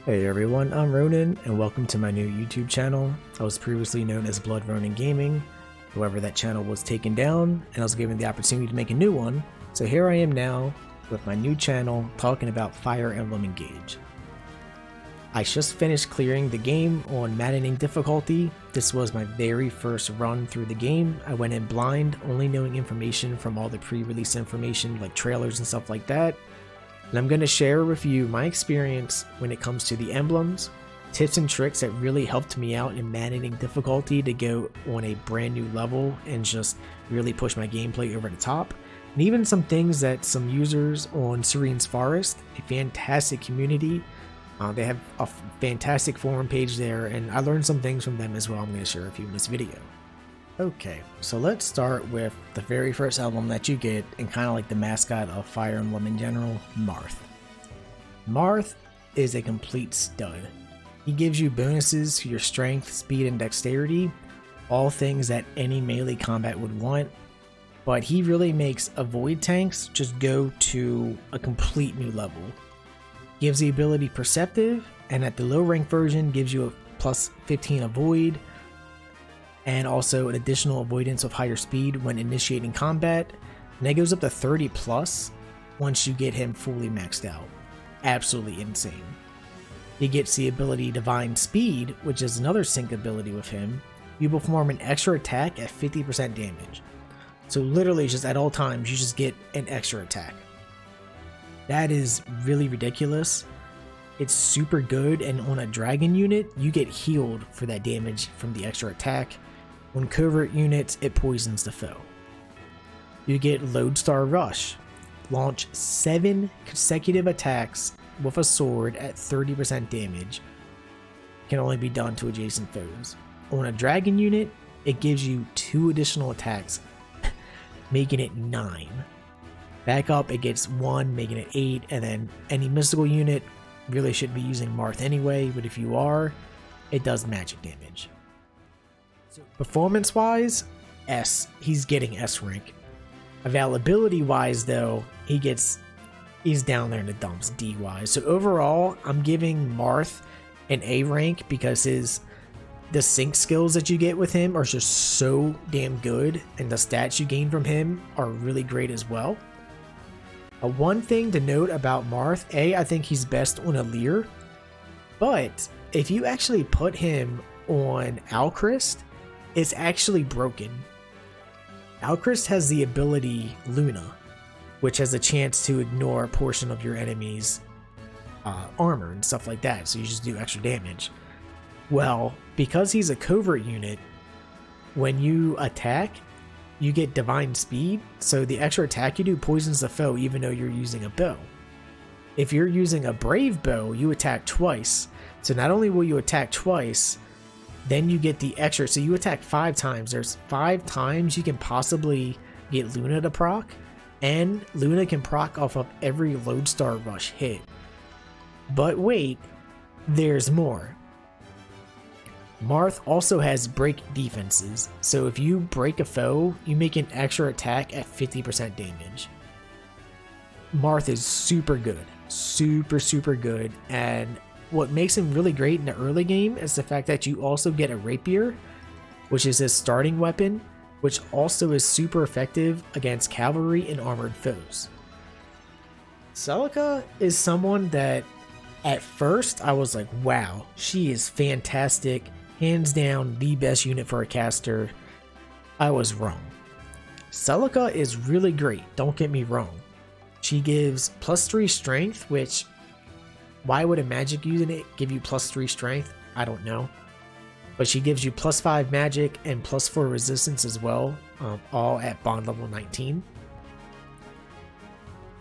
Hey everyone, I'm Ronan, and welcome to my new YouTube channel. I was previously known as Blood Ronan Gaming. However, that channel was taken down, and I was given the opportunity to make a new one. So here I am now, with my new channel, talking about Fire Emblem Engage. I just finished clearing the game on Maddening difficulty. This was my very first run through the game. I went in blind, only knowing information from all the pre-release information like trailers and stuff like that. And I'm going to share with you my experience when it comes to the emblems, tips and tricks that really helped me out in Maddening difficulty to go on a brand new level and just really push my gameplay over the top. And even some things that some users on Serene's Forest, a fantastic community, they have a fantastic forum page there, and I learned some things from them as well. I'm going to share a few in this video. Okay, so let's start with the very first emblem that you get, and kind of like the mascot of Fire Emblem in general, Marth. Marth is a complete stud. He gives you bonuses to your strength, speed, and dexterity, all things that any melee combat would want, but he really makes avoid tanks just go to a complete new level. Gives the ability Perceptive, and at the low rank version gives you a plus 15 avoid, and also an additional avoidance of higher speed when initiating combat, and that goes up to 30 plus once you get him fully maxed out. Absolutely insane. He gets the ability Divine Speed, which is another sync ability with him. You perform an extra attack at 50% damage. So literally just at all times you just get an extra attack. That is really ridiculous. It's super good, and on a dragon unit you get healed for that damage from the extra attack. On covert units, it poisons the foe. You get Lodestar Rush. Launch 7 consecutive attacks with a sword at 30% damage. Can only be done to adjacent foes. On a dragon unit, it gives you 2 additional attacks, making it 9. Back up, it gets 1, making it 8, and then any mystical unit really shouldn't be using Marth anyway, but if you are, it does magic damage. Performance wise, S. He's getting S rank. Availability wise though, he's down there in the dumps D wise. So overall, I'm giving Marth an A rank because the sync skills that you get with him are just so damn good, and the stats you gain from him are really great as well. One thing to note about Marth, I think he's best on a Leer, but if you actually put him on Alchrist, it's actually broken. Alchrist has the ability Luna, which has a chance to ignore a portion of your enemy's armor and stuff like that, so you just do extra damage. Well, because he's a covert unit, when you attack, you get Divine Speed, so the extra attack you do poisons the foe even though you're using a bow. If you're using a Brave Bow, you attack twice, so not only will you attack twice, then you get the extra, so you attack 5 times. There's 5 times you can possibly get Luna to proc, and Luna can proc off of every Lodestar Rush hit. But wait, there's more. Marth also has break defenses, so if you break a foe, you make an extra attack at 50% damage. Marth is super good, super good, and what makes him really great in the early game is the fact that you also get a rapier, which is his starting weapon, which also is super effective against cavalry and armored foes. Celica is someone that at first I was like, wow, she is fantastic, hands down the best unit for a caster. I was wrong. Celica is really great, don't get me wrong. She gives +3 strength, which why would a magic unit give you +3 strength? I don't know. But she gives you +5 magic and +4 resistance as well, all at bond level 19.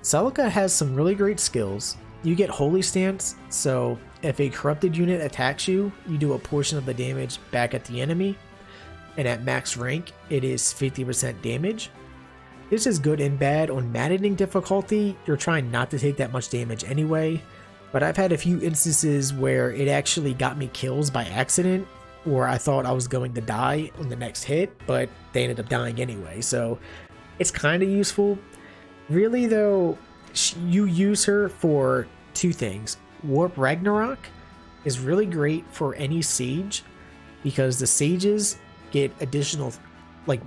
Celica has some really great skills. You get Holy Stance, so if a corrupted unit attacks you, you do a portion of the damage back at the enemy. And at max rank, it is 50% damage. This is good and bad. On Maddening difficulty, you're trying not to take that much damage anyway. But I've had a few instances where it actually got me kills by accident, or I thought I was going to die on the next hit, but they ended up dying anyway, so it's kind of useful. Really though, you use her for 2 things. Warp Ragnarok, is really great for any sage, because the sages get additional, like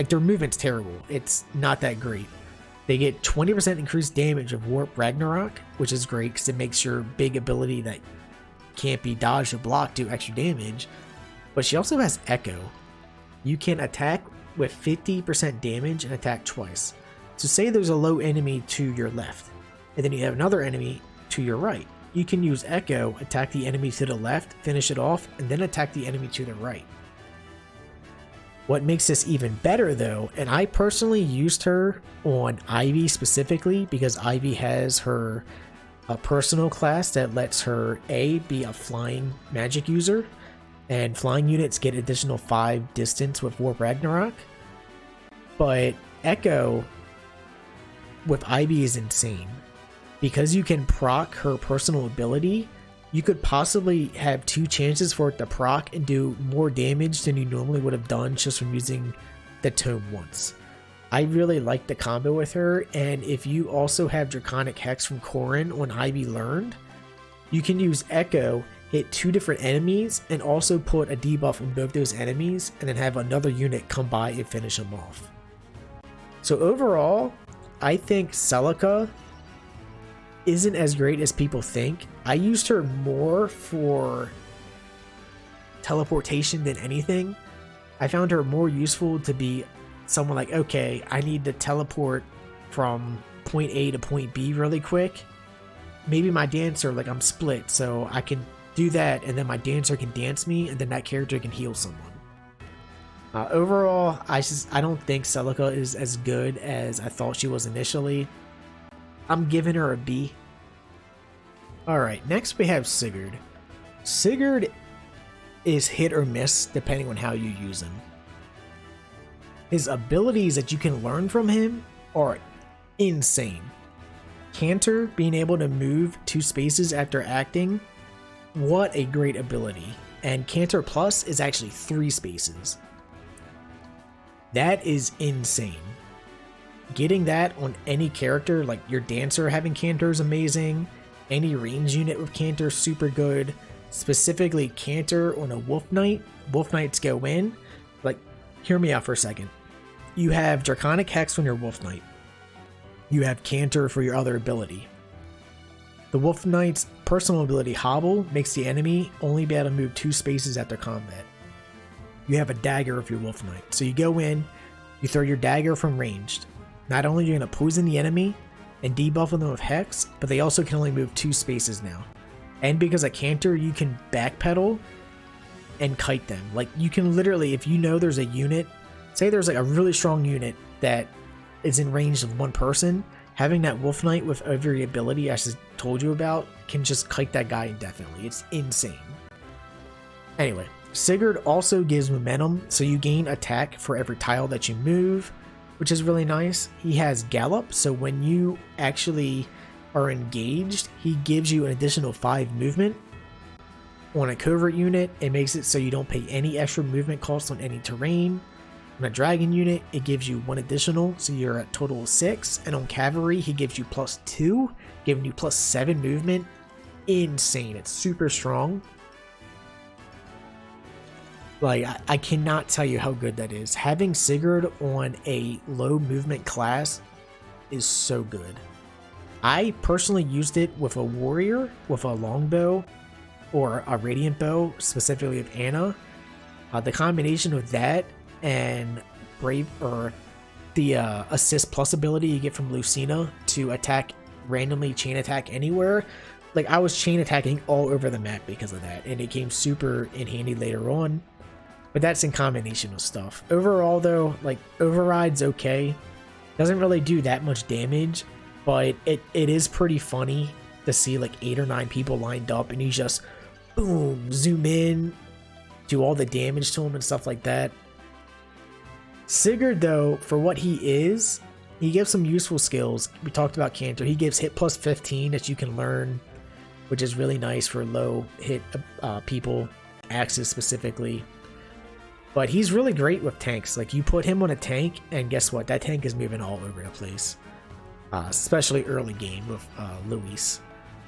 their movement's terrible. It's not that great. They get 20% increased damage of Warp Ragnarok, which is great because it makes your big ability that can't be dodged or blocked do extra damage. But she also has Echo. You can attack with 50% damage and attack twice. So say there's a low enemy to your left, and then you have another enemy to your right. You can use Echo, attack the enemy to the left, finish it off, and then attack the enemy to the right. What makes this even better though, and I personally used her on Ivy specifically because Ivy has her personal class that lets her be a flying magic user, and flying units get additional 5 distance with Warp Ragnarok. But Echo with Ivy is insane. Because you can proc her personal ability, you could possibly have 2 chances for it to proc and do more damage than you normally would have done just from using the tome once. I really like the combo with her, and if you also have Draconic Hex from Corrin on Ivy Learned, you can use Echo, hit 2 different enemies, and also put a debuff on both those enemies, and then have another unit come by and finish them off. So overall, I think Celica isn't as great as people think. I used her more for teleportation than anything. I found her more useful to be someone like, okay, I need to teleport from point A to point B really quick. Maybe my dancer, like I'm split, so I can do that, and then my dancer can dance me, and then that character can heal someone. Overall, I don't think Celica is as good as I thought she was initially. I'm giving her a B. Alright, next we have Sigurd. Sigurd is hit or miss depending on how you use him. His abilities that you can learn from him are insane. Canter, being able to move 2 spaces after acting, what a great ability. And Canter Plus is actually 3 spaces. That is insane. Getting that on any character, like your dancer having Canter is amazing. Any range unit with Canter is super good. Specifically Canter on a Wolf Knight. Wolf Knights go in. Like, hear me out for a second. You have Draconic Hex on your Wolf Knight. You have Canter for your other ability. The Wolf Knight's personal ability Hobble makes the enemy only be able to move 2 spaces after combat. You have a dagger of your Wolf Knight. So you go in, you throw your dagger from ranged. Not only are you going to poison the enemy and debuff them with Hex, but they also can only move 2 spaces now. And because of Canter, you can backpedal and kite them. Like, you can literally, if you know there's a unit, say there's like a really strong unit that is in range of 1 person, having that Wolf Knight with every ability I just told you about can just kite that guy indefinitely. It's insane. Anyway, Sigurd also gives momentum, so you gain attack for every tile that you move, which is really nice. He has Gallop, so when you actually are engaged, he gives you an additional 5 movement. On a covert unit, it makes it so you don't pay any extra movement cost on any terrain. On a dragon unit, it gives you 1 additional, so you're at total of 6. And on cavalry, he gives you +2, giving you +7 movement. Insane. It's super strong. Like, I cannot tell you how good that is. Having Sigurd on a low movement class is so good. I personally used it with a warrior, with a longbow, or a radiant bow, specifically with Anna. The combination of that and Brave, or the assist plus ability you get from Lucina to attack randomly, chain attack anywhere. Like, I was chain attacking all over the map because of that, and it came super in handy later on. But that's in combination with stuff. Overall though, like, Override's okay. Doesn't really do that much damage, but it is pretty funny to see like 8 or 9 people lined up and you just boom, zoom in, do all the damage to him and stuff like that. Sigurd though, for what he is, he gives some useful skills. We talked about Canter. He gives hit plus 15 that you can learn, which is really nice for low hit people, axes specifically. But he's really great with tanks. Like, you put him on a tank, and guess what? That tank is moving all over the place. Especially early game with Luis.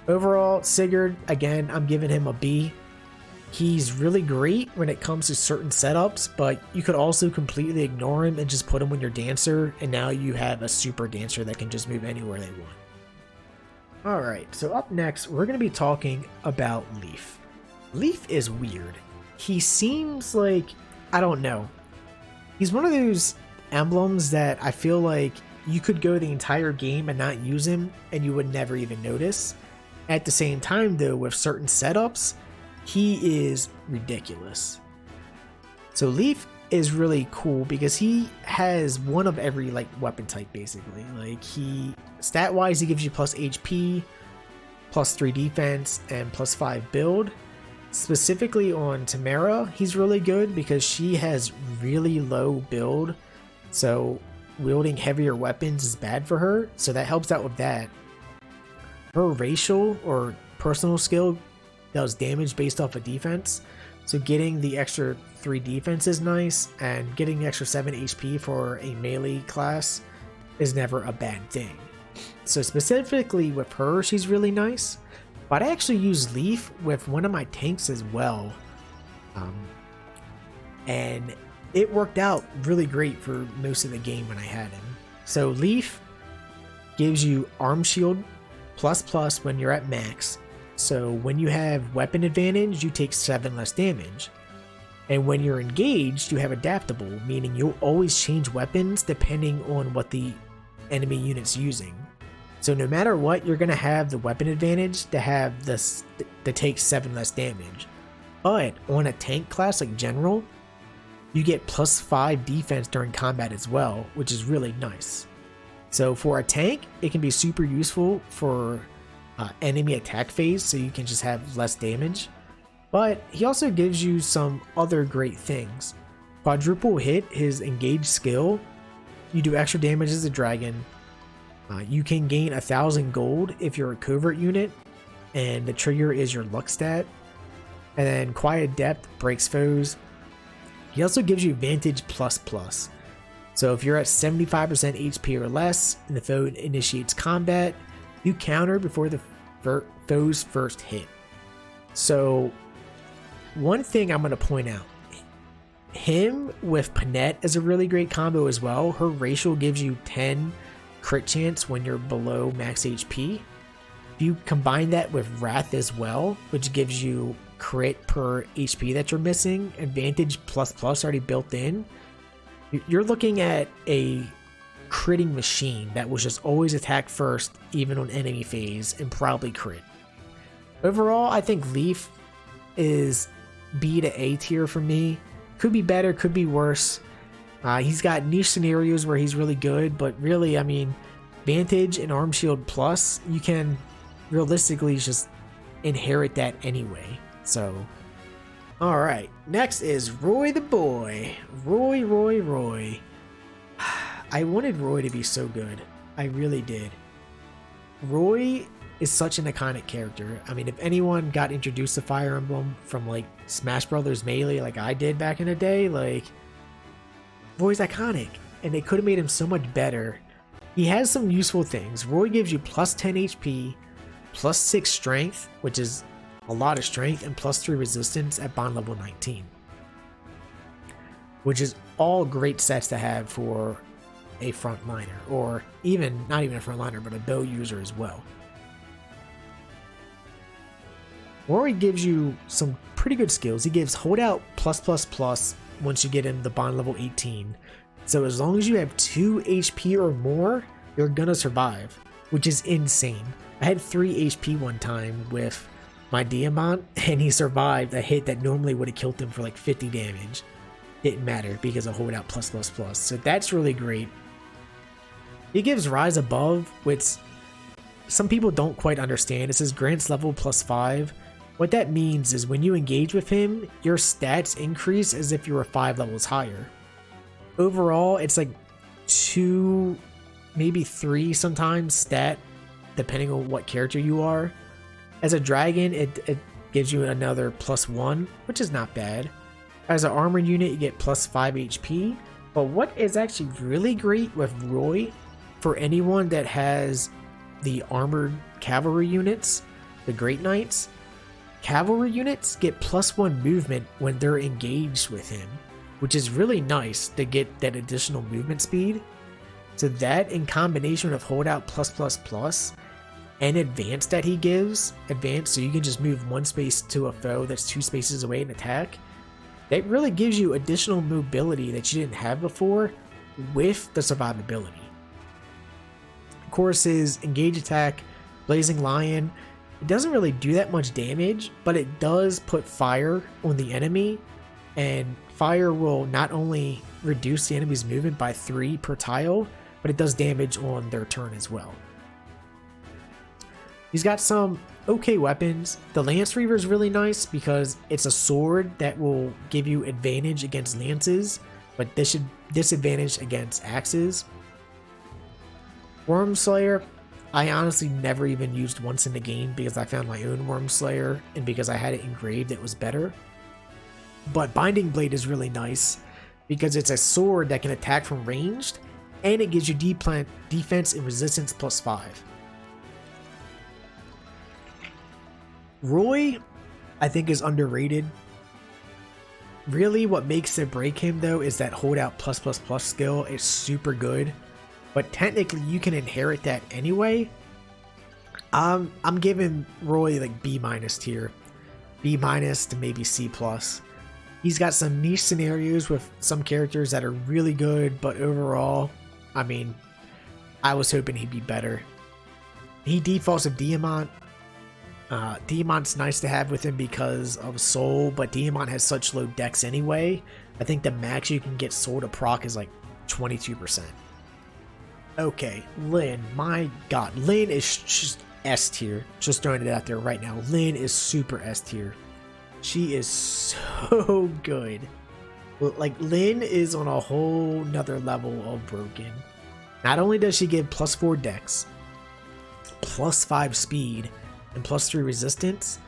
Overall, Sigurd, again, I'm giving him a B. He's really great when it comes to certain setups, but you could also completely ignore him and just put him on your dancer, and now you have a super dancer that can just move anywhere they want. Alright, so up next, we're going to be talking about Leif. Leif is weird. He seems like, I don't know. He's one of those emblems that I feel like you could go the entire game and not use him, and you would never even notice. At the same time, though, with certain setups, he is ridiculous. So Leif is really cool because he has one of every like weapon type basically. Like stat wise he gives you plus HP, plus 3 defense, and plus 5 build. Specifically on Tamara, he's really good because she has really low build, so wielding heavier weapons is bad for her, so that helps out with that. Her racial or personal skill does damage based off of defense, so getting the extra 3 defense is nice, and getting the extra 7 HP for a melee class is never a bad thing. So specifically with her, she's really nice, but I actually use Leif with one of my tanks as well, and it worked out really great for most of the game when I had him. So Leif gives you arm shield plus when you're at max. So when you have weapon advantage, you take 7 less damage. And when you're engaged, you have adaptable, meaning you'll always change weapons depending on what the enemy unit's using. So no matter what, you're going to have the weapon advantage to have this to take 7 less damage. But on a tank class like General, you get plus 5 defense during combat as well, which is really nice. So for a tank, it can be super useful for enemy attack phase, so you can just have less damage. But he also gives you some other great things. Quadruple hit, his engaged skill, you do extra damage as a dragon. You can gain 1,000 gold if you're a covert unit, and the trigger is your luck stat. And then Quiet Depth breaks foes. He also gives you Vantage plus. So if you're at 75% HP or less and the foe initiates combat, you counter before the foe's first hit. So one thing I'm going to point out, him with Panette is a really great combo as well. Her racial gives you 10 crit chance when you're below max HP. If you combine that with Wrath as well, which gives you crit per HP that you're missing, Advantage plus already built in, you're looking at a critting machine that will just always attack first, even on enemy phase, and probably crit. Overall, I think Leif is B to A tier for me. Could be better, could be worse. He's got niche scenarios where he's really good, but really, I mean, Vantage and Arm Shield Plus, you can realistically just inherit that anyway. So, alright, next is Roy the Boy. Roy. I wanted Roy to be so good. I really did. Roy is such an iconic character. I mean, if anyone got introduced to Fire Emblem from like Smash Brothers Melee like I did back in the day, like, Roy's iconic, and they could have made him so much better. He has some useful things. Roy gives you plus 10 HP, plus 6 strength, which is a lot of strength, and plus 3 resistance at bond level 19. Which is all great sets to have for a frontliner, or even, not even a frontliner, but a bow user as well. Roy gives you some pretty good skills. He gives holdout plus once you get in the bond level 18. So as long as you have 2 HP or more, you're gonna survive, which is insane. I had 3 HP one time with my Diamant, and he survived a hit that normally would have killed him for like 50 damage. Didn't matter because of holdout plus. So that's really great. He gives Rise Above, which some people don't quite understand. It says grants level +5. What that means is when you engage with him, your stats increase as if you were 5 levels higher. Overall, it's like 2, maybe 3 sometimes stat, depending on what character you are. As a dragon, it gives you another +1, which is not bad. As an armor unit, you get +5 HP. But what is actually really great with Roy, for anyone that has the armored cavalry units, the Great Knights, cavalry units get +1 movement when they're engaged with him, which is really nice to get that additional movement speed. So that in combination with holdout +++ and advance that he gives, advance so you can just move 1 space to a foe that's 2 spaces away and attack, that really gives you additional mobility that you didn't have before with the survivability. Of course, his engage attack, Blazing Lion, it doesn't really do that much damage, but it does put fire on the enemy, and fire will not only reduce the enemy's movement by 3 per tile, but it does damage on their turn as well. He's got some okay weapons. The Lance Reaver is really nice because it's a sword that will give you advantage against lances, but disadvantage against axes. Worm Slayer, I honestly never even used once in the game because I found my own Worm Slayer and because I had it engraved it was better. But Binding Blade is really nice because it's a sword that can attack from ranged and it gives you defense and resistance +5. Roy, I think, is underrated. Really, what makes it break him though is that holdout +++ skill is super good, but technically you can inherit that anyway. I'm giving Roy like B- tier, B- to maybe C+. He's got some niche scenarios with some characters that are really good, but overall, I mean, I was hoping he'd be better. He defaults of Diamant. Diamant's nice to have with him because of Soul, but Diamant has such low dex anyway. I think the max you can get Soul to proc is like 22%. Okay, Lyn, my god, Lyn is just S tier. Just throwing it out there right now. Lyn is super S tier. She is so good. Like, Lyn is on a whole nother level of broken. Not only does she give +4 dex, +5 speed, and +3 resistance,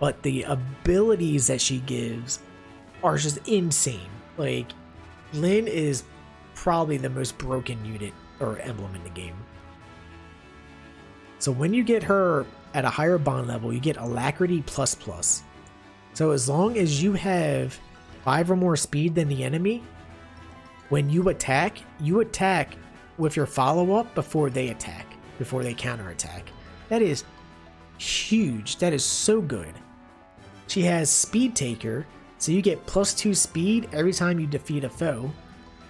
but the abilities that she gives are just insane. Like, Lyn is probably the most broken unit or emblem in the game. So when you get her at a higher bond level, you get Alacrity ++. So as long as you have 5 or more speed than the enemy, when you attack with your follow-up before they attack, before they counterattack. That is huge. That is so good. She has Speed Taker, so you get +2 speed every time you defeat a foe.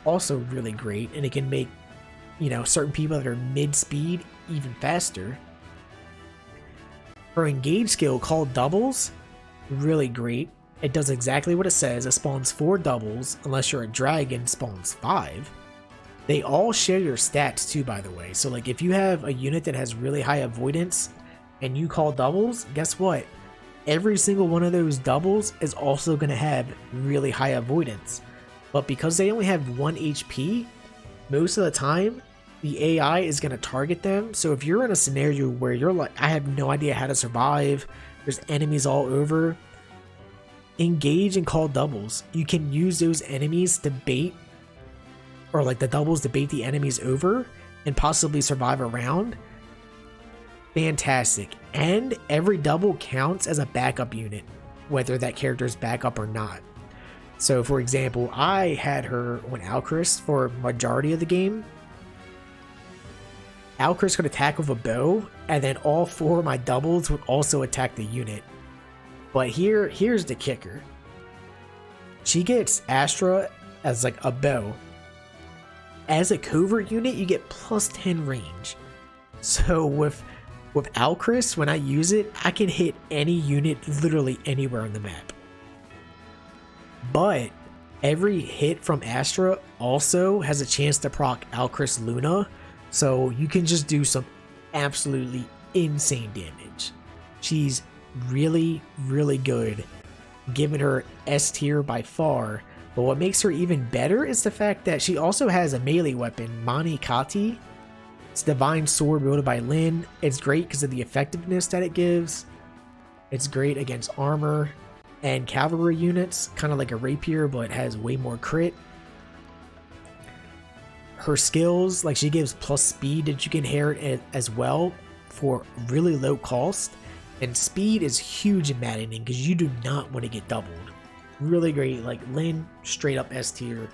Also really great, and it can make, you know, certain people that are mid-speed even faster. Her engage skill called Doubles, really great. It does exactly what it says. It spawns 4 doubles, unless you're a dragon, spawns 5. They all share your stats too, by the way. So like if you have a unit that has really high avoidance and you call doubles, guess what? Every single one of those doubles is also going to have really high avoidance. But because they only have 1 HP, most of the time, the AI is going to target them. So if you're in a scenario where you're like, I have no idea how to survive, there's enemies all over, engage and call doubles. You can use those enemies to bait, or like the doubles to bait the enemies over and possibly survive a round. Fantastic. And every double counts as a backup unit, whether that character is backup or not. So for example, I had her on Alcris for majority of the game. Alcris could attack with a bow, and then all 4 of my doubles would also attack the unit. But here's the kicker. She gets Astra as like a bow. As a covert unit, you get +10 range. So with Alcris, when I use it, I can hit any unit literally anywhere on the map. But every hit from Astra also has a chance to proc Alcris Luna, so you can just do some absolutely insane damage. She's really, really good, giving her S tier by far. But what makes her even better is the fact that she also has a melee weapon, Mani Kati. It's Divine Sword wielded by Lyn. It's great because of the effectiveness that it gives. It's great against armor and cavalry units, kind of like a rapier, but it has way more crit. Her skills, like she gives plus speed that you can inherit as well for really low cost. And speed is huge in Maddening because you do not want to get doubled. Really great, like Lynn, straight up S tier,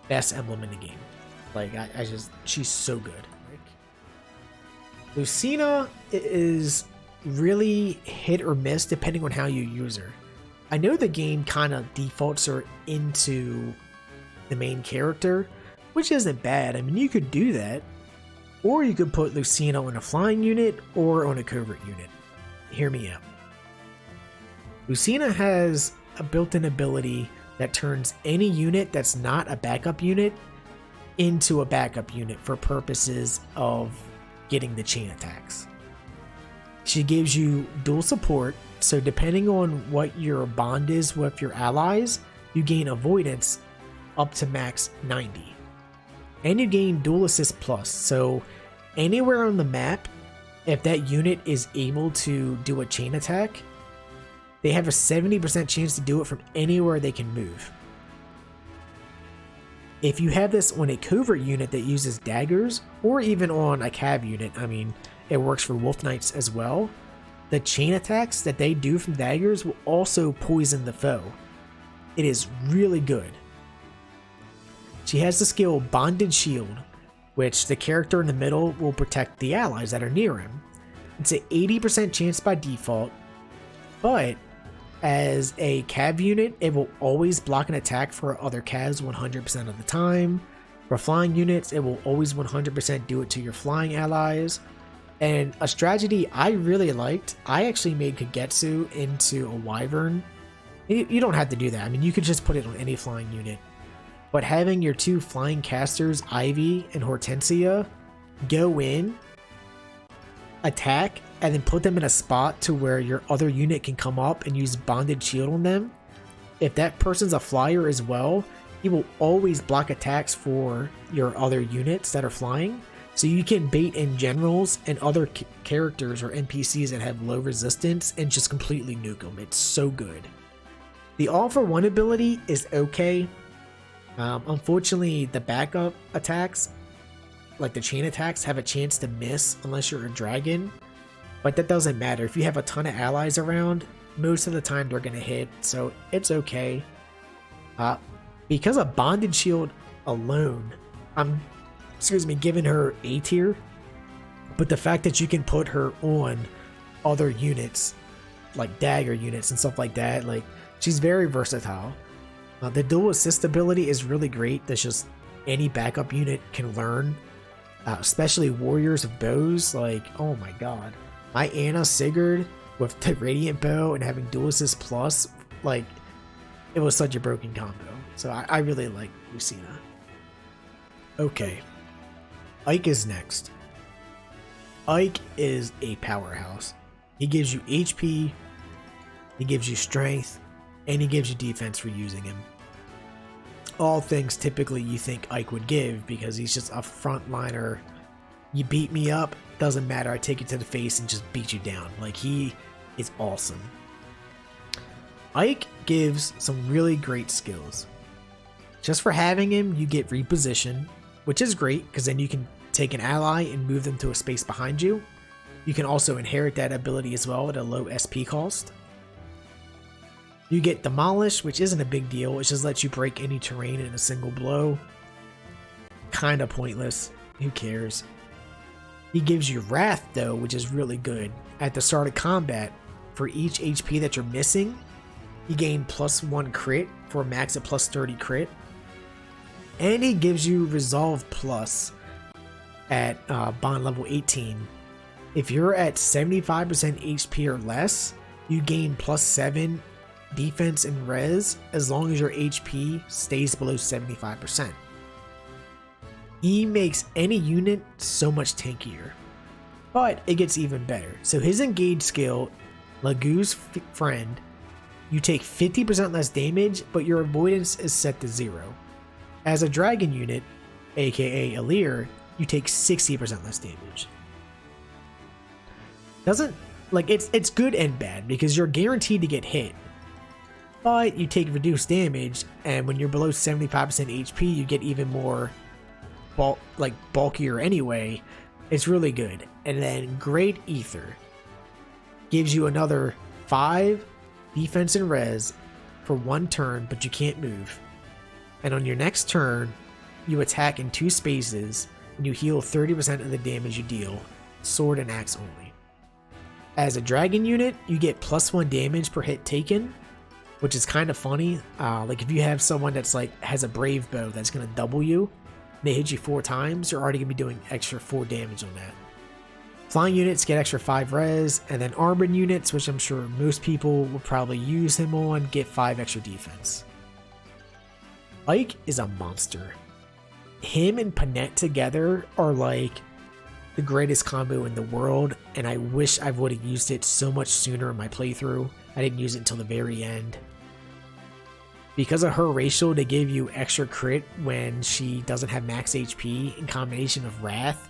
best emblem in the game. Like she's so good. Like, Lucina is really hit or miss depending on how you use her. I know the game kind of defaults her into the main character, which isn't bad. I mean, you could do that, or you could put Lucina on a flying unit or on a covert unit. Hear me out. Lucina has a built-in ability that turns any unit that's not a backup unit into a backup unit for purposes of getting the chain attacks. She gives you dual support, so depending on what your bond is with your allies, you gain avoidance up to max 90. And you gain dual assist plus, so anywhere on the map, if that unit is able to do a chain attack, they have a 70% chance to do it from anywhere they can move. If you have this on a covert unit that uses daggers, or even on a cav unit, I mean, it works for Wolf Knights as well, the chain attacks that they do from daggers will also poison the foe. It is really good. She has the skill Bonded Shield, which the character in the middle will protect the allies that are near him. It's an 80% chance by default, but as a cav unit, it will always block an attack for other cavs 100% of the time. For flying units, it will always 100% do it to your flying allies. And a strategy I really liked, I actually made Kagetsu into a wyvern. You don't have to do that. I mean, you could just put it on any flying unit. But having your two flying casters, Ivy and Hortensia, go in, attack, and then put them in a spot to where your other unit can come up and use Bonded Shield on them. If that person's a flyer as well, he will always block attacks for your other units that are flying. So you can bait in generals and other characters or NPCs that have low resistance and just completely nuke them. It's so good. The All for One ability is okay. Unfortunately, the backup attacks, like the chain attacks, have a chance to miss unless you're a dragon. But that doesn't matter. If you have a ton of allies around, most of the time they're going to hit, so it's okay. Because of Bonded Shield alone, I'm giving her A tier. But the fact that you can put her on other units, like dagger units and stuff like that, like she's very versatile. The dual assist ability is really great. That's just any backup unit can learn, especially warriors of bows. Like, oh my god. My Anna Sigurd with the Radiant Bow and having Dual Assist Plus, like, it was such a broken combo. So I really like Lucina. Okay. Ike is next. Ike is a powerhouse. He gives you HP, he gives you strength, and he gives you defense for using him. All things typically you think Ike would give because he's just a frontliner. You beat me up, doesn't matter, I take it to the face and just beat you down. Like, he is awesome. Ike gives some really great skills. Just for having him, you get reposition, which is great because then you can take an ally and move them to a space behind you. You can also inherit that ability as well at a low SP cost. You get Demolish, which isn't a big deal. It just lets you break any terrain in a single blow. Kinda pointless. Who cares? He gives you Wrath though, which is really good. At the start of combat, for each HP that you're missing, you gain +1 crit for a max of +30 crit. And he gives you Resolve Plus at bond level 18. If you're at 75% HP or less, you gain +7 defense and res as long as your HP stays below 75%. He makes any unit so much tankier, but it gets even better. So his engage skill, Lagu's Friend, you take 50% less damage, but your avoidance is set to 0. As a dragon unit, aka Alir, you take 60% less damage. It's good and bad because you're guaranteed to get hit, but you take reduced damage, and when you're below 75% HP, you get even more bulkier anyway. It's really good. And then Great Ether. gives you another 5 defense and res for 1 turn, but you can't move. And on your next turn, you attack in 2 spaces and you heal 30% of the damage you deal, sword and axe only. As a dragon unit, you get +1 damage per hit taken, which is kind of funny. Like if you have someone that's like has a brave bow that's going to double you, they hit you 4 times, you're already going to be doing extra 4 damage on that. Flying units get extra 5 res, and then armored units, which I'm sure most people will probably use him on, get 5 extra defense. Ike is a monster. Him and Panette together are like the greatest combo in the world, and I wish I would have used it so much sooner in my playthrough. I didn't use it until the very end. Because of her racial, they give you extra crit when she doesn't have max HP in combination of Wrath,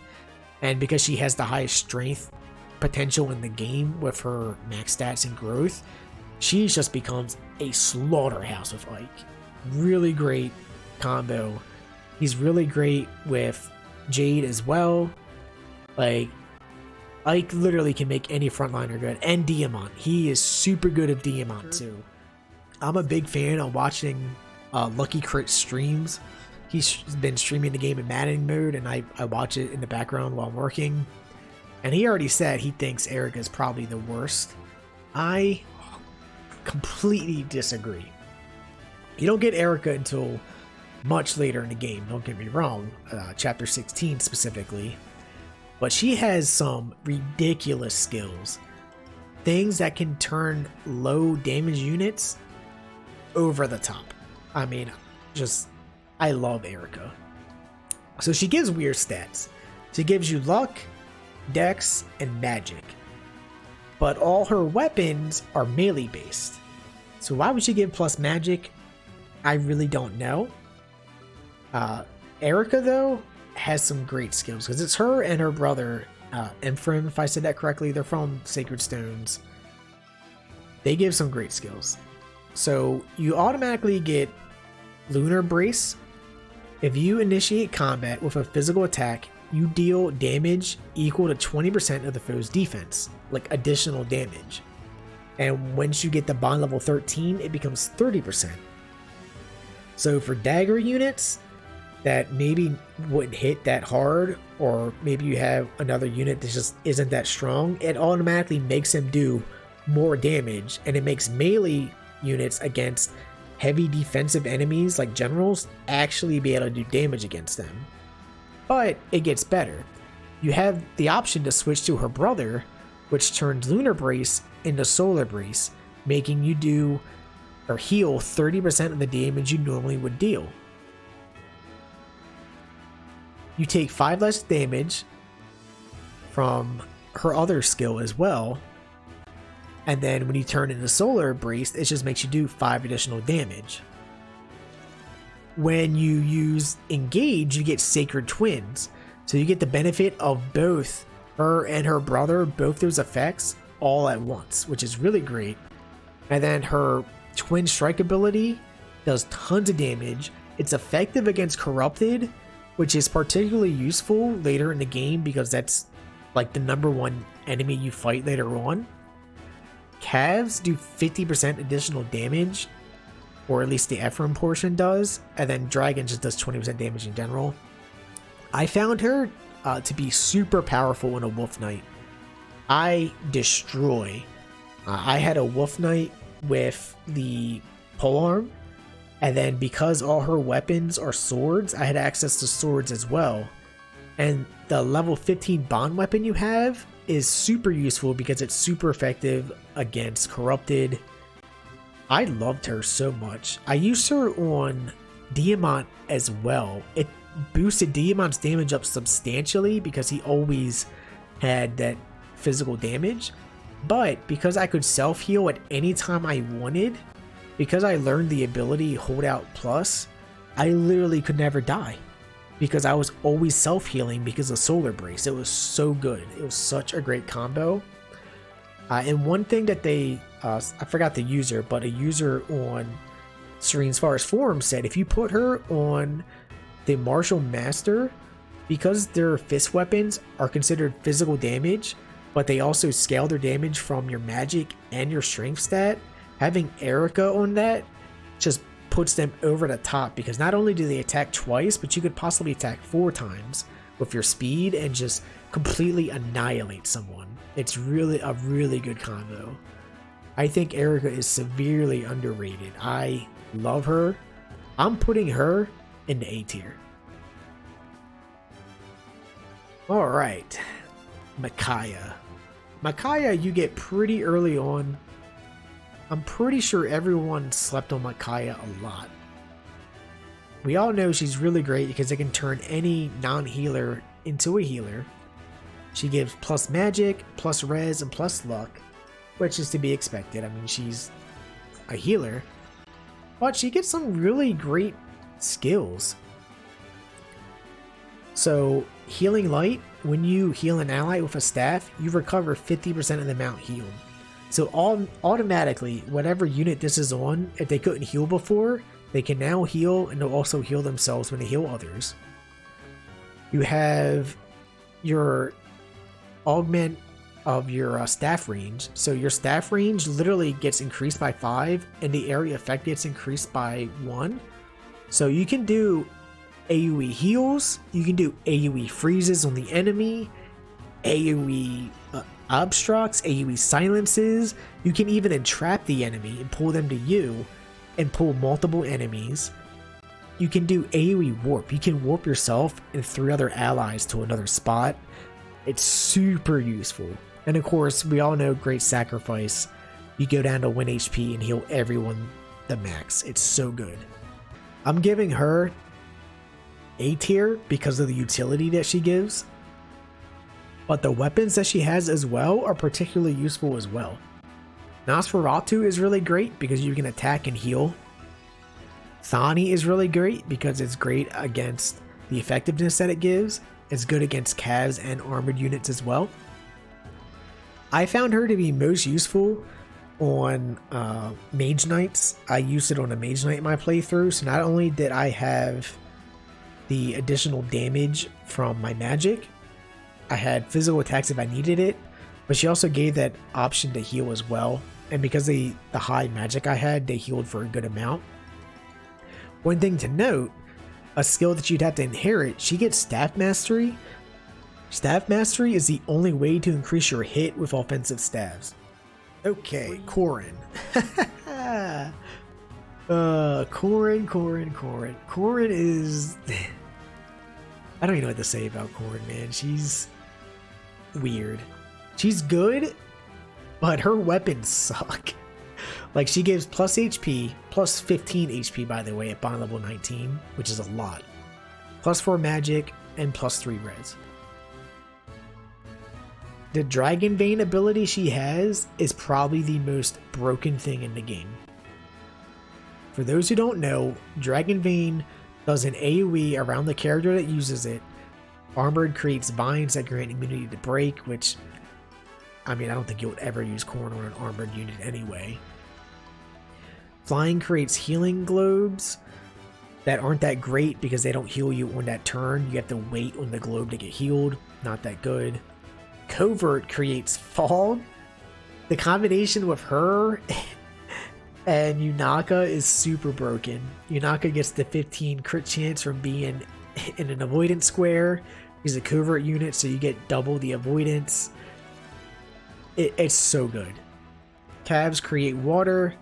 and because she has the highest strength potential in the game with her max stats and growth, she just becomes a slaughterhouse with Ike. Really great combo. He's really great with Jade as well. Like, Ike literally can make any frontliner good. And Diamant. He is super good at Diamant too. I'm a big fan of watching Lucky Crit streams. He's been streaming the game in Maddening mode, and I watch it in the background while I'm working. And he already said he thinks Erika is probably the worst. I completely disagree. You don't get Erika until much later in the game, don't get me wrong, chapter 16 specifically. But she has some ridiculous skills. Things that can turn low damage units over the top. I mean, I love Erika. So she gives weird stats. She gives you luck, dex, and magic. But all her weapons are melee based. So why would she give plus magic? I really don't know. Erika though has some great skills because it's her and her brother, Emblem, if I said that correctly. They're from Sacred Stones. They give some great skills. So you automatically get Lunar Brace. If you initiate combat with a physical attack, you deal damage equal to 20% of the foe's defense, like additional damage. And once you get the bond level 13, it becomes 30%. So for dagger units that maybe wouldn't hit that hard, or maybe you have another unit that just isn't that strong, it automatically makes them do more damage, and it makes melee units against heavy defensive enemies like generals actually be able to do damage against them. But it gets better. You have the option to switch to her brother, which turns Lunar Brace into Solar Brace, making you do or heal 30% of the damage you normally would deal. You take 5 less damage from her other skill as well. And then when you turn into Solar Brace, it just makes you do 5 additional damage. When you use Engage, you get Sacred Twins. So you get the benefit of both her and her brother, both those effects, all at once, which is really great. And then her Twin Strike ability does tons of damage. It's effective against Corrupted, which is particularly useful later in the game because that's like the #1 enemy you fight later on. Calves do 50% additional damage, or at least the Ephraim portion does, and then Dragon just does 20% damage in general. I found her to be super powerful in a Wolf Knight. I destroy. I had a Wolf Knight with the polearm, and then because all her weapons are swords, I had access to swords as well. And the level 15 bond weapon you have is super useful because it's super effective against Corrupted. I loved her so much. I used her on Diamant as well. It boosted Diamant's damage up substantially because he always had that physical damage. But because I could self-heal at any time I wanted, because I learned the ability Hold Out Plus, I literally could never die. Because I was always self-healing because of Solar Brace. It was so good. It was such a great combo. And one thing that they, I forgot the user, but a user on Serene's Forest Forum said if you put her on the Martial Master, because their fist weapons are considered physical damage, but they also scale their damage from your magic and your strength stat. Having Erika on that just puts them over the top, because not only do they attack twice, but you could possibly attack 4 times with your speed and just completely annihilate someone. It's really a really good combo. I think Erika is severely underrated. I love her. I'm putting her in the A tier. Alright, Micaiah. Micaiah you get pretty early on. I'm pretty sure everyone slept on Micaiah a lot. We all know she's really great because it can turn any non-healer into a healer. She gives plus magic, plus res, and plus luck, which is to be expected. I mean, she's a healer, but she gets some really great skills. So, Healing Light, when you heal an ally with a staff, you recover 50% of the amount healed. So automatically, whatever unit this is on, if they couldn't heal before, they can now heal, and they'll also heal themselves when they heal others. You have your augment of your staff range. So your staff range literally gets increased by 5, and the area effect gets increased by 1. So you can do AoE heals, you can do AoE freezes on the enemy, AoE obstructs, AoE silences. You can even entrap the enemy and pull them to you and pull multiple enemies. You can do AoE warp. You can warp yourself and 3 other allies to another spot. It's super useful. And of course, we all know Great Sacrifice. You go down to 1 HP and heal everyone the max. It's so good. I'm giving her A tier because of the utility that she gives. But the weapons that she has as well are particularly useful as well. Nosferatu is really great because you can attack and heal. Thani is really great because it's great against the effectiveness that it gives. It's good against Cavs and armored units as well. I found her to be most useful on Mage Knights. I used it on a Mage Knight in my playthrough, so not only did I have the additional damage from my magic, I had physical attacks if I needed it, but she also gave that option to heal as well. And because of the high magic I had, they healed for a good amount. One thing to note, a skill that you'd have to inherit, she gets Staff Mastery. Staff Mastery is the only way to increase your hit with offensive staves. Okay, Corrin. Corrin. Corrin is... I don't even know what to say about Corrin, man. She's weird. She's good, but her weapons suck. Like, she gives plus HP, plus 15 HP, by the way, at bond level 19, which is a lot. Plus 4 magic, and plus 3 res. The Dragon Vein ability she has is probably the most broken thing in the game. For those who don't know, Dragon Vein does an AoE around the character that uses it. Armored creates vines that grant immunity to break, which, I mean, I don't think you'll ever use Corrin on an armored unit anyway. Flying creates healing globes that aren't that great because they don't heal you on that turn. You have to wait on the globe to get healed. Not that good. Covert creates fog. The combination with her and Yunaka is super broken. Yunaka gets the 15 crit chance from being in an avoidance square. He's a covert unit, so you get double the avoidance. It's so good. Calves create water,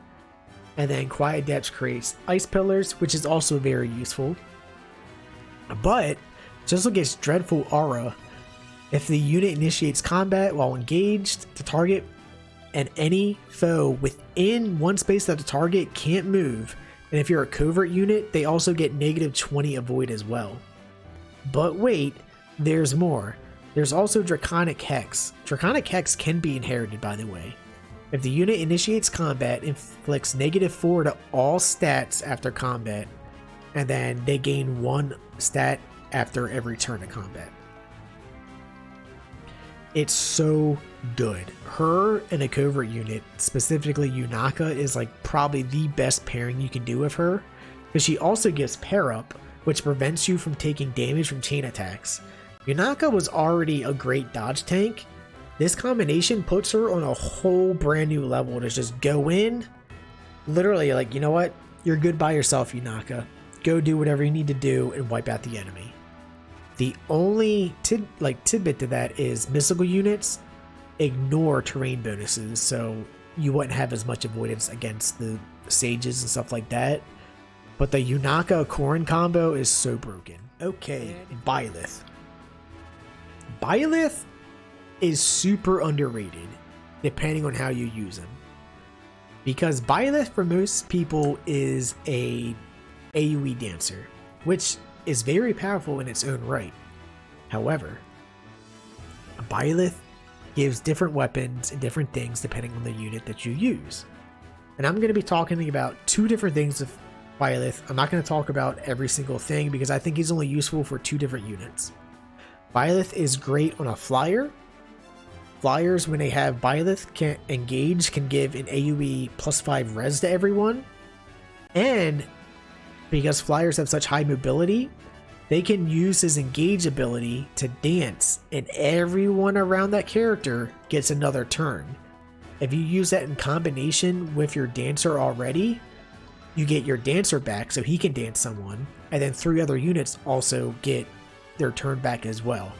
and then Quiet Depths creates ice pillars, which is also very useful. But just look at Dreadful Aura. If the unit initiates combat while engaged, the target and any foe within one space that the target can't move. And if you're a covert unit, they also get negative 20 avoid as well. But wait, there's more. There's also Draconic Hex. Draconic Hex can be inherited, by the way. If the unit initiates combat, inflicts -4 to all stats after combat, and then they gain 1 stat after every turn of combat. It's so good. Her and a covert unit, specifically Yunaka, is like probably the best pairing you can do with her, because she also gives pair up, which prevents you from taking damage from chain attacks. Yunaka was already a great dodge tank, This combination puts her on a whole brand new level to just go in, literally like, you know what? You're good by yourself, Yunaka. Go do whatever you need to do and wipe out the enemy. The only tidbit to that is mystical units ignore terrain bonuses, so you wouldn't have as much avoidance against the sages and stuff like that. But the Yunaka Corrin combo is so broken. Okay, Byleth. Byleth is super underrated depending on how you use him. Because Byleth for most people is a AoE dancer, which is very powerful in its own right. However, Byleth gives different weapons and different things depending on the unit that you use. And I'm going to be talking about 2 different things of Byleth. I'm not going to talk about every single thing because I think he's only useful for 2 different units. Byleth is great on a flyer. Flyers, when they have Byleth can engage, can give an AoE +5 res to everyone. And because flyers have such high mobility, they can use his engage ability to dance, and everyone around that character gets another turn. If you use that in combination with your dancer already, you get your dancer back so he can dance someone, and then 3 other units also get their turn back as well.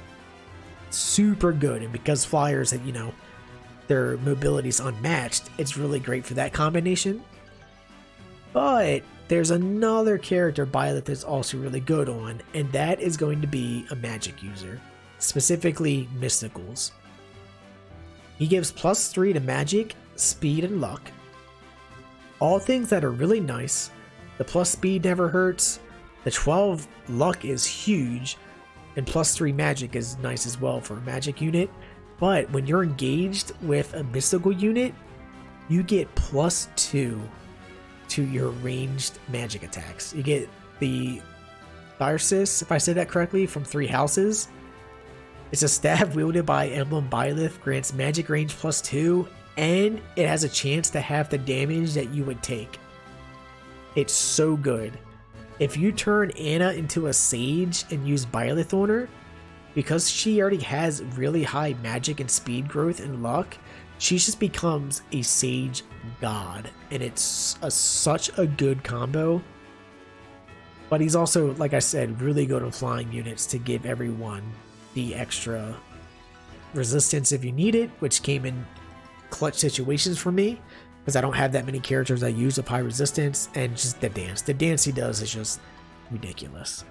Super good, and because flyers have, their mobility is unmatched, it's really great for that combination. But there's another character Byleth is also really good on, and that is going to be a magic user, specifically mysticals. He gives +3 to magic, speed, and luck. All things that are really nice. The plus speed never hurts. The 12 luck is huge, and +3 magic is nice as well for a magic unit. But when you're engaged with a mystical unit, you get +2 to your ranged magic attacks. You get the Tharsis, if I said that correctly, from 3 houses. It's a staff wielded by Emblem Byleth, grants magic range +2, and it has a chance to have the damage that you would take. It's so good. If you turn Anna into a sage and use Byleth on her, because she already has really high magic and speed growth and luck, she just becomes a sage god, and it's such a good combo. But he's also, like I said, really good on flying units to give everyone the extra resistance if you need it, which came in clutch situations for me because I don't have that many characters I use with high resistance. And just the dance he does is just ridiculous.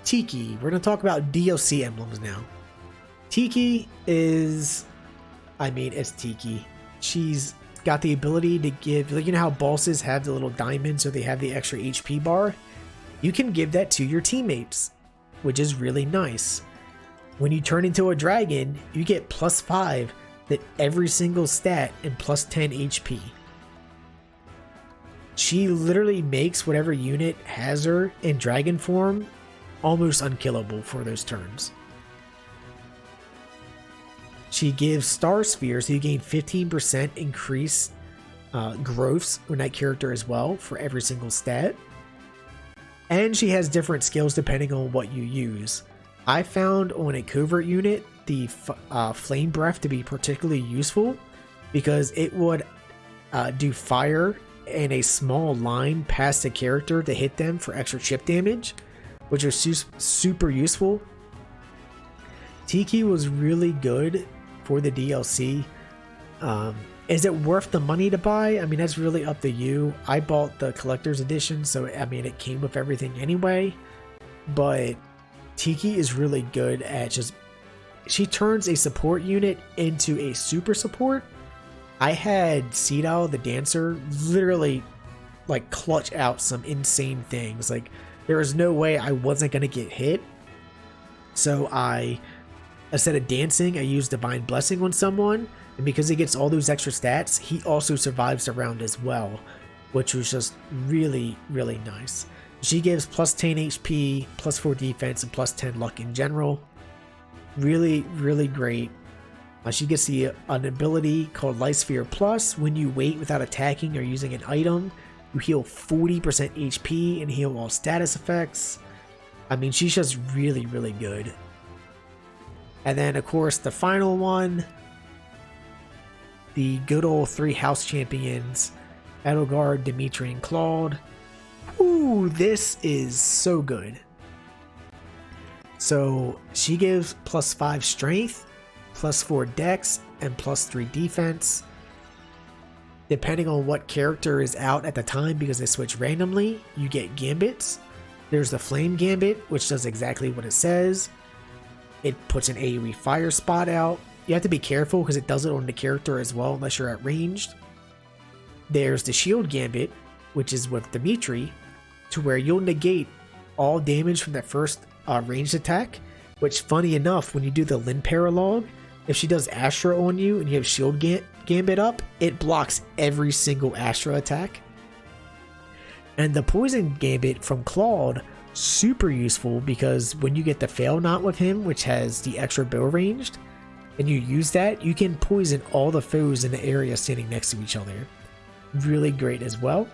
Tiki, we're going to talk about DLC emblems now. Tiki is, it's Tiki. She's got the ability to give, you know how bosses have the little diamonds so they have the extra HP bar? You can give that to your teammates, which is really nice. When you turn into a dragon, you get +5 to every single stat and +10 HP. She literally makes whatever unit has her in dragon form almost unkillable for those turns. She gives Star Spheres, so you gain 15% increase growths on that character as well for every single stat. And she has different skills depending on what you use. I found on a covert unit the Flame Breath to be particularly useful because it would do fire in a small line past the character to hit them for extra chip damage, which was super useful. Tiki was really good for the DLC. Is it worth the money to buy? That's really up to you. I bought the collector's edition, so it came with everything anyway. But Tiki is really good at she turns a support unit into a super support. I had Celica, the dancer, literally clutch out some insane things. There was no way I wasn't going to get hit. So instead of dancing, I used Divine Blessing on someone, and because he gets all those extra stats, he also survives the round as well, which was just really, really nice. She gives +10 HP, +4 defense, and +10 luck in general. Really, really great. She gets an ability called Light Sphere Plus. When you wait without attacking or using an item, you heal 40% HP and heal all status effects. She's just really, really good. And then, of course, the final one, the good old 3 house champions, Edelgard, Dimitri, and Claude. Ooh, this is so good. So she gives +5 strength, +4 dex, and +3 defense. Depending on what character is out at the time, because they switch randomly, you get gambits. There's the Flame Gambit, which does exactly what it says. It puts an AoE fire spot out. You have to be careful because it does it on the character as well, unless you're at ranged. There's the Shield Gambit, which is with Dimitri, to where you'll negate all damage from that first ranged attack, which, funny enough, when you do the Lin paralogue, if she does Astra on you and you have Shield Gambit up, it blocks every single Astra attack. And the Poison Gambit from Claude, super useful, because when you get the Fail Knot with him, which has the extra bow ranged, and you use that, you can poison all the foes in the area standing next to each other. Really great as well.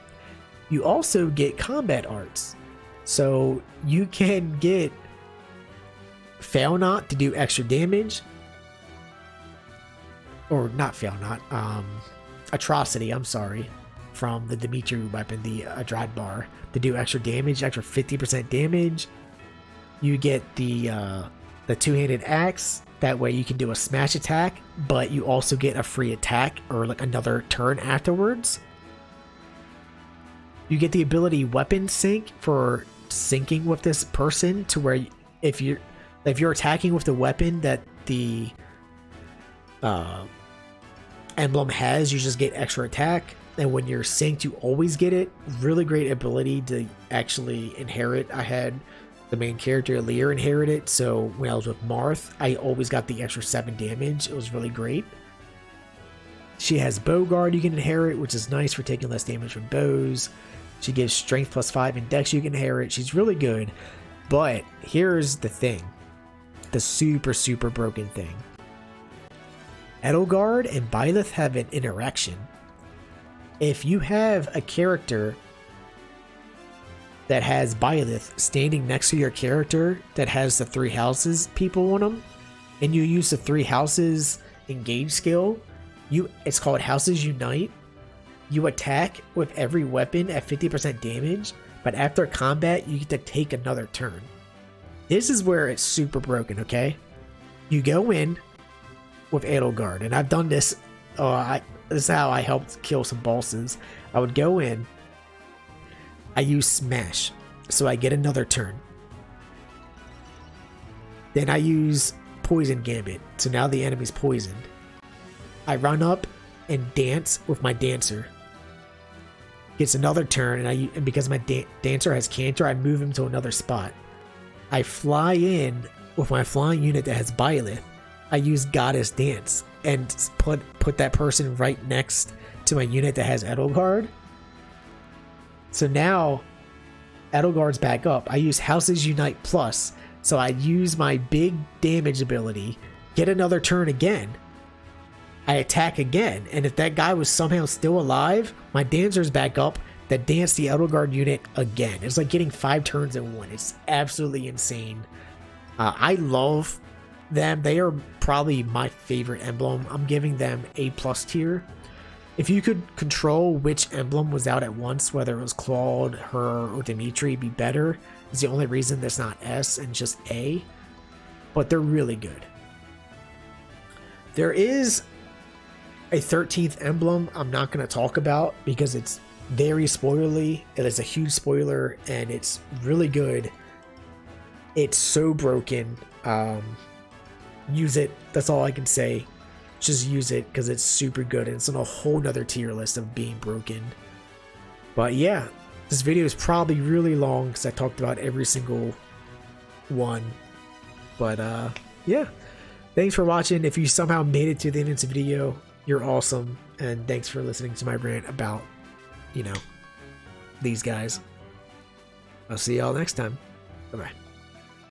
You also get combat arts. So you can get Fail Knot to do extra damage. Or not Fail Knot, Atrocity, I'm sorry. From the Dimitri weapon, the Adrad bar, to do extra damage, extra 50% damage. You get the two-handed axe. That way you can do a smash attack, but you also get a free attack or like another turn afterwards. You get the ability Weapon Sync for syncing with this person, to where if you're attacking with the weapon that the emblem has, you just get extra attack. And when you're synced, you always get it. Really great ability to actually inherit. I had the main character Lear inherit it, so when I was with Marth, I always got the extra 7 damage. It was really great. She has Bow Guard you can inherit, which is nice for taking less damage from bows. She gives strength +5 and dex you can inherit. She's really good. But here's the thing. The super broken thing. Edelgard and Byleth have an interaction. If you have a character that has Byleth standing next to your character that has the 3 houses people on them, and you use the 3 houses engage skill, it's called Houses Unite. You attack with every weapon at 50% damage, but after combat, you get to take another turn. This is where it's super broken, okay? You go in with Edelgard, and I've done this. This is how I helped kill some bosses. I would go in, I use Smash, so I get another turn. Then I use Poison Gambit, so now the enemy's poisoned. I run up and dance with my Dancer. Gets another turn, and because my Dancer has Canter, I move him to another spot. I fly in with my flying unit that has Byleth. I use Goddess Dance and put that person right next to my unit that has Edelgard. So now Edelgard's back up. I use Houses Unite Plus, so I use my big damage ability, get another turn again. I attack again, and if that guy was somehow still alive, my Dancer's back up that dance the Edelgard unit again. It's like getting 5 turns in one. It's absolutely insane. I love them. They are probably my favorite emblem. I'm giving them A+ tier. If you could control which emblem was out at once, whether it was Claude, her, or Dimitri, it'd be better. It's the only reason there's not S and just A. But they're really good. There is a 13th emblem I'm not going to talk about because it's very spoilerly. It is a huge spoiler and it's really good. It's so broken. Use it. That's all I can say. Just use it because it's super good and it's on a whole nother tier list of being broken. But yeah, this video is probably really long because I talked about every single one. But yeah, thanks for watching. If you somehow made it to the end of this video, you're awesome, and thanks for listening to my rant about, these guys. I'll see y'all next time. Bye-bye.